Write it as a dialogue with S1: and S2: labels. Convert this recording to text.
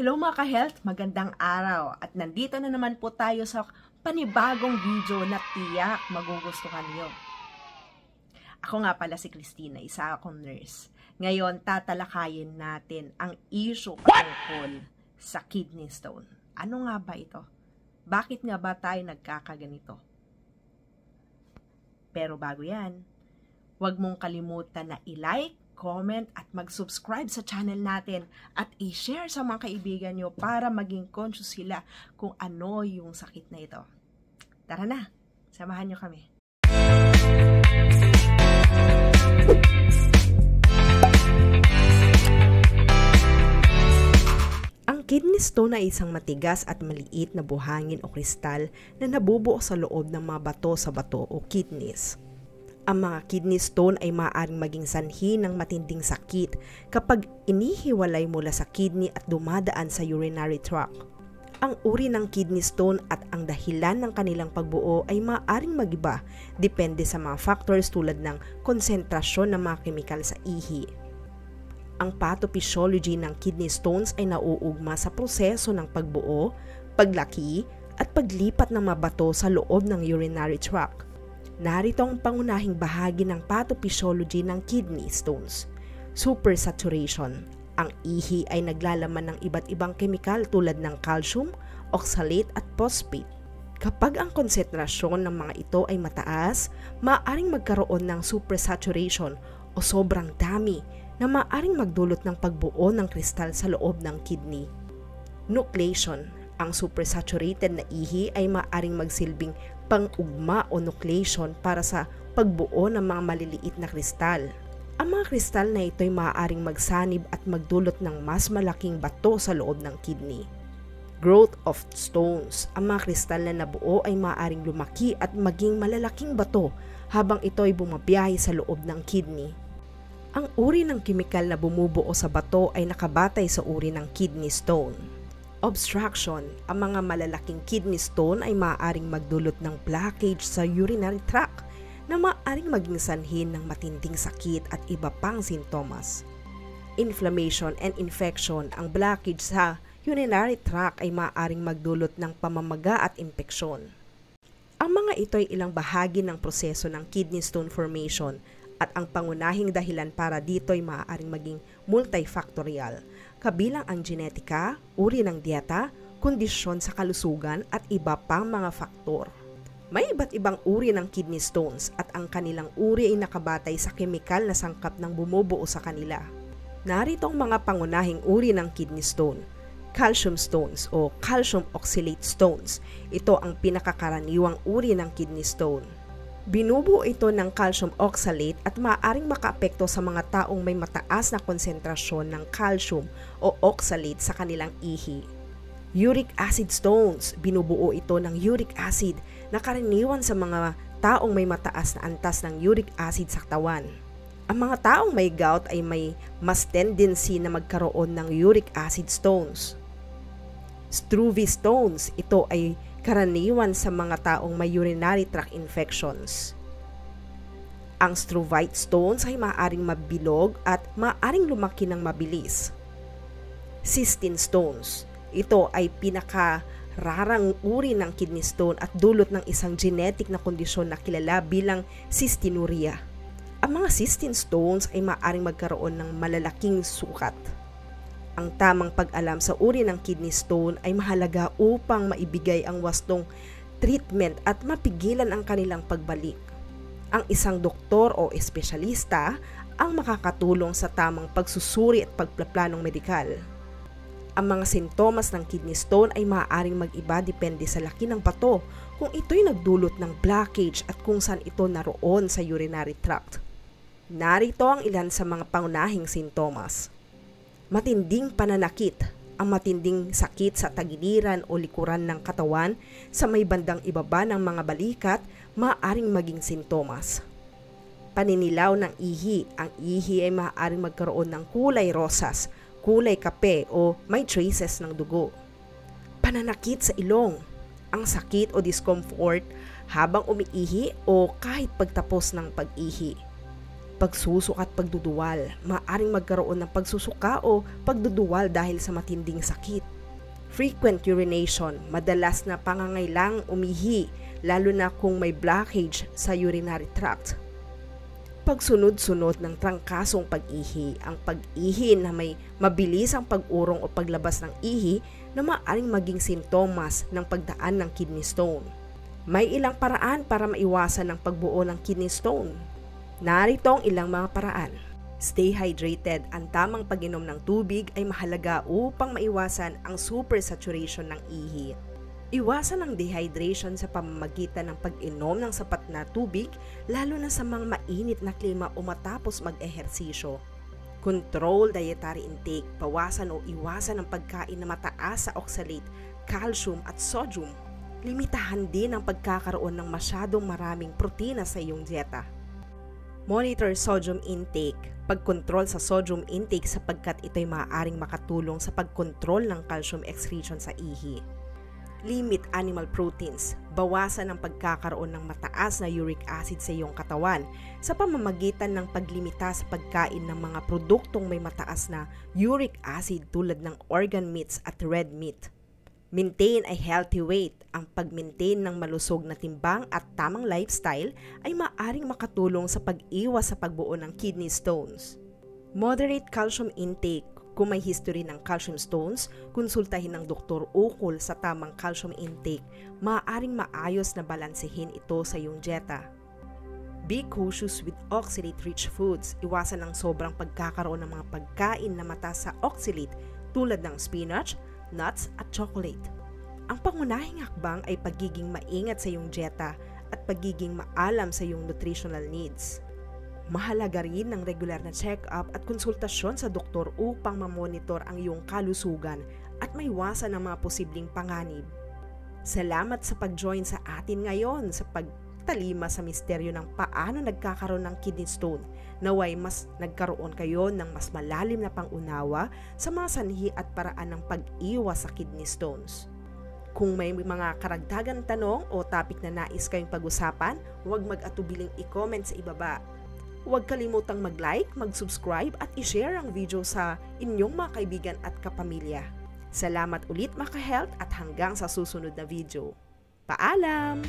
S1: Hello mga ka-health, magandang araw at nandito na naman po tayo sa panibagong video na tiyak magugustuhan niyo. Ako nga pala si Christina, isa akong nurse. Ngayon tatalakayin natin ang issue patungkol sa kidney stone. Ano nga ba ito? Bakit nga ba tayo nagkakaganito? Pero bago yan, huwag mong kalimutan na i-like, comment at mag-subscribe sa channel natin at i-share sa mga kaibigan nyo para maging conscious sila kung ano yung sakit na ito. Tara na, samahan nyo kami. Ang kidney stone ay isang matigas at maliit na buhangin o kristal na nabubuo sa loob ng mga bato sa bato o kidneys. Ang mga kidney stone ay maaaring maging sanhi ng matinding sakit kapag inihiwalay mula sa kidney at dumadaan sa urinary tract. Ang uri ng kidney stone at ang dahilan ng kanilang pagbuo ay maaaring magiba depende sa mga factors tulad ng konsentrasyon ng mga kemikal sa ihi. Ang pathophysiology ng kidney stones ay nauugma sa proseso ng pagbuo, paglaki at paglipat ng mga bato sa loob ng urinary tract. Narito ang pangunahing bahagi ng pathophysiology ng kidney stones. Supersaturation. Ang ihi ay naglalaman ng iba't ibang kemikal tulad ng calcium, oxalate at phosphate. Kapag ang konsentrasyon ng mga ito ay mataas, maaaring magkaroon ng supersaturation o sobrang dami na maaaring magdulot ng pagbuo ng kristal sa loob ng kidney. Nucleation. Ang supersaturated na ihi ay maaaring magsilbing pang-ugma o nucleation para sa pagbuo ng mga maliliit na kristal. Ang mga kristal na ito ay maaaring magsanib at magdulot ng mas malaking bato sa loob ng kidney. Growth of stones. Ang mga kristal na nabuo ay maaaring lumaki at maging malalaking bato habang ito ay bumabiyahe sa loob ng kidney. Ang uri ng kemikal na bumubuo sa bato ay nakabatay sa uri ng kidney stone. Obstruction. Ang mga malalaking kidney stone ay maaaring magdulot ng blockage sa urinary tract na maaaring maging sanhi ng matinding sakit at iba pang sintomas. Inflammation and infection. Ang blockage sa urinary tract ay maaaring magdulot ng pamamaga at impeksyon. Ang mga ito ay ilang bahagi ng proseso ng kidney stone formation at ang pangunahing dahilan para dito ay maaaring maging multifactorial, kabilang ang genetika, uri ng dieta, kondisyon sa kalusugan at iba pang mga faktor. May iba't ibang uri ng kidney stones at ang kanilang uri ay nakabatay sa kemikal na sangkap ng bumubuo sa kanila. Narito ang mga pangunahing uri ng kidney stone. Calcium stones o calcium oxalate stones. Ito ang pinakakaraniwang uri ng kidney stone. Binubuo ito ng calcium oxalate at maaaring makaapekto sa mga taong may mataas na konsentrasyon ng calcium o oxalate sa kanilang ihi. Uric acid stones. Binubuo ito ng uric acid na karaniwan sa mga taong may mataas na antas ng uric acid sa katawan. Ang mga taong may gout ay may mas tendency na magkaroon ng uric acid stones. Struve stones. Ito ay karaniwan sa mga taong may urinary tract infections. Ang struvite stones ay maaaring mabilog at maaaring lumaki ng mabilis. Cystine stones. Ito ay pinakararang uri ng kidney stone at dulot ng isang genetic na kondisyon na kilala bilang cystinuria. Ang mga cystine stones ay maaaring magkaroon ng malalaking sukat. Ang tamang pag-alam sa uri ng kidney stone ay mahalaga upang maibigay ang wastong treatment at mapigilan ang kanilang pagbalik. Ang isang doktor o espesyalista ang makakatulong sa tamang pagsusuri at pagpaplanong medikal. Ang mga sintomas ng kidney stone ay maaaring mag-iba depende sa laki ng bato, kung ito'y nagdulot ng blockage at kung saan ito naroon sa urinary tract. Narito ang ilan sa mga pangunahing sintomas. Matinding pananakit. Ang matinding sakit sa tagiliran o likuran ng katawan sa may bandang ibaba ng mga balikat maaaring maging sintomas. Paninilaw ng ihi. Ang ihi ay maaaring magkaroon ng kulay rosas, kulay kape o may traces ng dugo. Pananakit sa ilong. Ang sakit o discomfort habang umiihi o kahit pagtapos ng pag-ihi. pagsusuk at pagduduwal. Maaaring magkaroon ng pagsusuka o pagduduwal dahil sa matinding sakit. Frequent urination, madalas na pangangailangang umihi, lalo na kung may blockage sa urinary tract. Pagsunod-sunod ng trangkasong pag-ihi, ang pag-ihi na may mabilisang pag-urong o paglabas ng ihi na maaaring maging sintomas ng pagdaan ng kidney stone. May ilang paraan para maiwasan ang pagbuo ng kidney stone. Narito ang ilang mga paraan. Stay hydrated. Ang tamang pag-inom ng tubig ay mahalaga upang maiwasan ang supersaturation ng ihi. Iwasan ang dehydration sa pamamagitan ng pag-inom ng sapat na tubig, lalo na sa mga mainit na klima o matapos mag-ehersisyo. Control dietary intake. Bawasan o iwasan ang pagkain na mataas sa oxalate, calcium at sodium. Limitahan din ang pagkakaroon ng masyadong maraming protina sa iyong dieta. Monitor sodium intake. Pagkontrol sa sodium intake sapagkat ito'y maaaring makatulong sa pagkontrol ng calcium excretion sa ihi. Limit animal proteins. Bawasan ang pagkakaroon ng mataas na uric acid sa iyong katawan sa pamamagitan ng paglimita sa pagkain ng mga produktong may mataas na uric acid tulad ng organ meats at red meat. Maintain a healthy weight. Ang pag-maintain ng malusog na timbang at tamang lifestyle ay maaaring makatulong sa pag-iwas sa pagbuo ng kidney stones. Moderate calcium intake. Kung may history ng calcium stones, konsultahin ng doktor ukol sa tamang calcium intake. Maaaring maayos na balansehin ito sa iyong dieta. Be cautious with oxalate-rich foods. Iwasan ang sobrang pagkakaroon ng mga pagkain na mataas sa oxalate tulad ng spinach, nuts at chocolate. Ang pangunahing hakbang ay pagiging maingat sa iyong dieta at pagiging maalam sa iyong nutritional needs. Mahalaga rin ang regular na check-up at konsultasyon sa doktor upang mamonitor ang iyong kalusugan at maiwasan ang mga posibleng panganib. Salamat sa pag-join sa atin ngayon sa pagtalima sa misteryo ng paano nagkakaroon ng kidney stone. Naway mas nagkaroon kayo ng mas malalim na pangunawa sa mga sanhi at paraan ng pag-iwas sa kidney stones. Kung may mga karagdagan tanong o topic na nais kayong pag-usapan, huwag mag-atubiling i-comment sa ibaba. Huwag kalimutang mag-like, mag-subscribe at i-share ang video sa inyong mga kaibigan at kapamilya. Salamat ulit mga ka-health at hanggang sa susunod na video. Paalam!